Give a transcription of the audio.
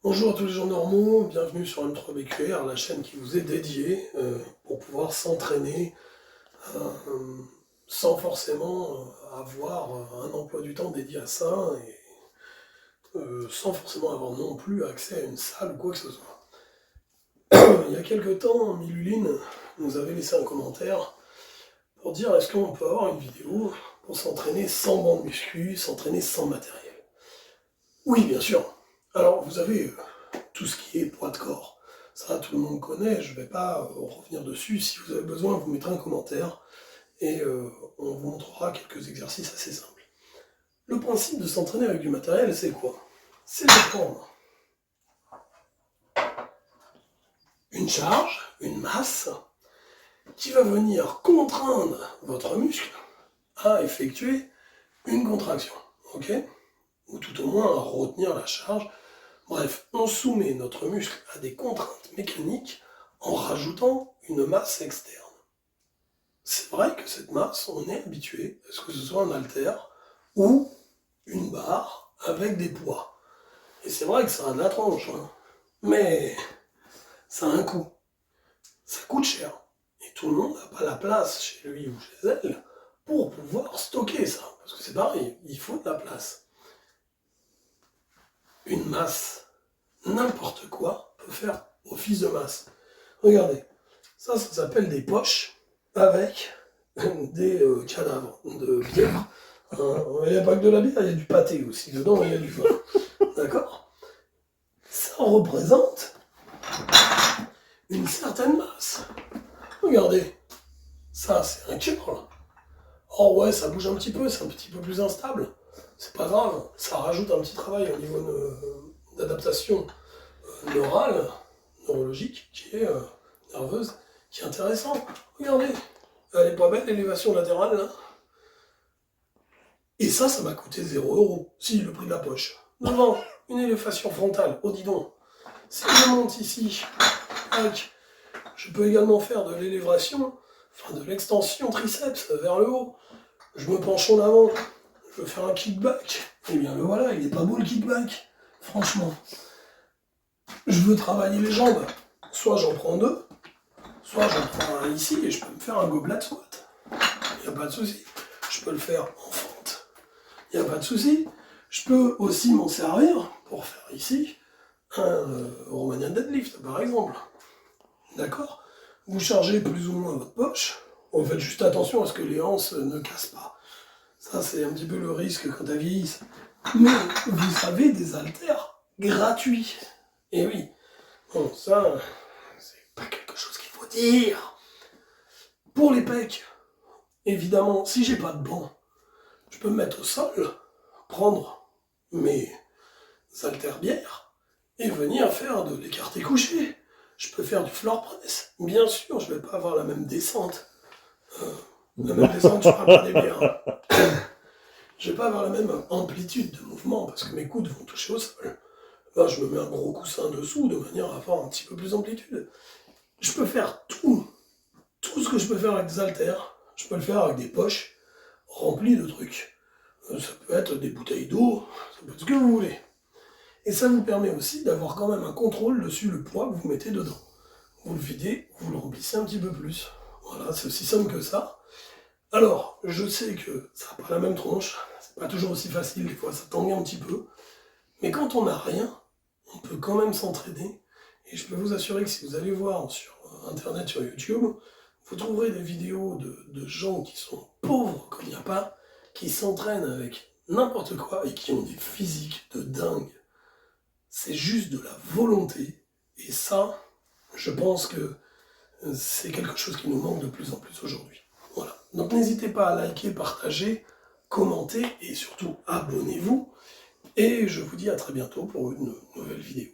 Bonjour à tous les gens normaux, bienvenue sur M3BQR, la chaîne qui vous est dédiée pour pouvoir s'entraîner euh, sans forcément avoir un emploi du temps dédié à ça et sans forcément avoir non plus accès à une salle ou quoi que ce soit. Il y a quelques temps, Miluline nous avait laissé un commentaire pour dire est-ce qu'on peut avoir une vidéo pour s'entraîner sans bande muscu, s'entraîner sans matériel. Oui, bien sûr. Alors, vous avez tout ce qui est poids de corps. Ça, tout le monde connaît, je ne vais pas revenir dessus. Si vous avez besoin, vous mettrez un commentaire et on vous montrera quelques exercices assez simples. Le principe de s'entraîner avec du matériel, c'est quoi? C'est de prendre une charge, une masse, qui va venir contraindre votre muscle à effectuer une contraction, ok? Ou tout au moins à retenir la charge. Bref, on soumet notre muscle à des contraintes mécaniques en rajoutant une masse externe. C'est vrai que cette masse, on est habitué à ce que ce soit un haltère ou une barre avec des poids. Et c'est vrai que ça a de la tronche, hein. Mais ça a un coût. Ça coûte cher. Et tout le monde n'a pas la place chez lui ou chez elle pour pouvoir stocker ça. Parce que c'est pareil, il faut de la place. Une masse, n'importe quoi, peut faire office de masse. Regardez, ça s'appelle des poches avec des cadavres de bière. Il n'y a pas que de la bière, il y a du pâté aussi dedans, il y a du vin. D'accord? Ça représente une certaine masse. Regardez, ça c'est un curl. Oh ouais, ça bouge un petit peu, c'est un petit peu plus instable. C'est pas grave, ça rajoute un petit travail au niveau d'adaptation neurale, neurologique, qui est nerveuse, qui est intéressant. Regardez, elle est pas belle l'élévation latérale là. Et ça m'a coûté 0 €. Si, le prix de la poche. Devant, une élévation frontale, oh dis donc. Si je monte ici, tac, je peux également faire de l'élévation, enfin de l'extension triceps vers le haut. Je me penche en avant, je veux faire un kickback. Eh bien le voilà, il est pas beau le kickback, franchement. Je veux travailler les jambes. Soit j'en prends deux, soit j'en prends un ici et je peux me faire un goblet squat. Il n'y a pas de souci. Je peux le faire en fente. Il n'y a pas de souci. Je peux aussi m'en servir pour faire ici un Romanian deadlift, par exemple. D'accord? Vous chargez plus ou moins votre poche. Vous faites juste attention à ce que les hanches ne cassent pas. Ça, c'est un petit peu le risque quand elles vieillissent. Mais vous avez des haltères gratuits. Et oui. Bon, ça, c'est pas quelque chose qu'il faut dire. Pour les pecs, évidemment, si j'ai pas de banc, je peux me mettre au sol, prendre mes haltères bières et venir faire de l'écarté couché. Je peux faire du floor press. Bien sûr, je vais pas avoir la même descente. La même descente, je parle pas des bières. Je vais pas avoir la même amplitude de mouvement parce que mes coudes vont toucher au sol. Là, je me mets un gros coussin dessous de manière à avoir un petit peu plus d'amplitude. Je peux faire tout ce que je peux faire avec des haltères. Je peux le faire avec des poches remplies de trucs. Ça peut être des bouteilles d'eau, ça peut être ce que vous voulez. Et ça vous permet aussi d'avoir quand même un contrôle dessus le poids que vous mettez dedans. Vous le videz, vous le remplissez un petit peu plus. Voilà, c'est aussi simple que ça. Alors, je sais que ça n'a pas la même tronche, c'est pas toujours aussi facile, des fois ça tangue un petit peu. Mais quand on n'a rien, on peut quand même s'entraîner. Et je peux vous assurer que si vous allez voir sur Internet, sur YouTube, vous trouverez des vidéos de gens qui sont pauvres comme il n'y a pas, qui s'entraînent avec n'importe quoi et qui ont des physiques de dingue. C'est juste de la volonté. Et ça, je pense que c'est quelque chose qui nous manque de plus en plus aujourd'hui. Voilà. Donc n'hésitez pas à liker, partager, commenter et surtout abonnez-vous. Et je vous dis à très bientôt pour une nouvelle vidéo.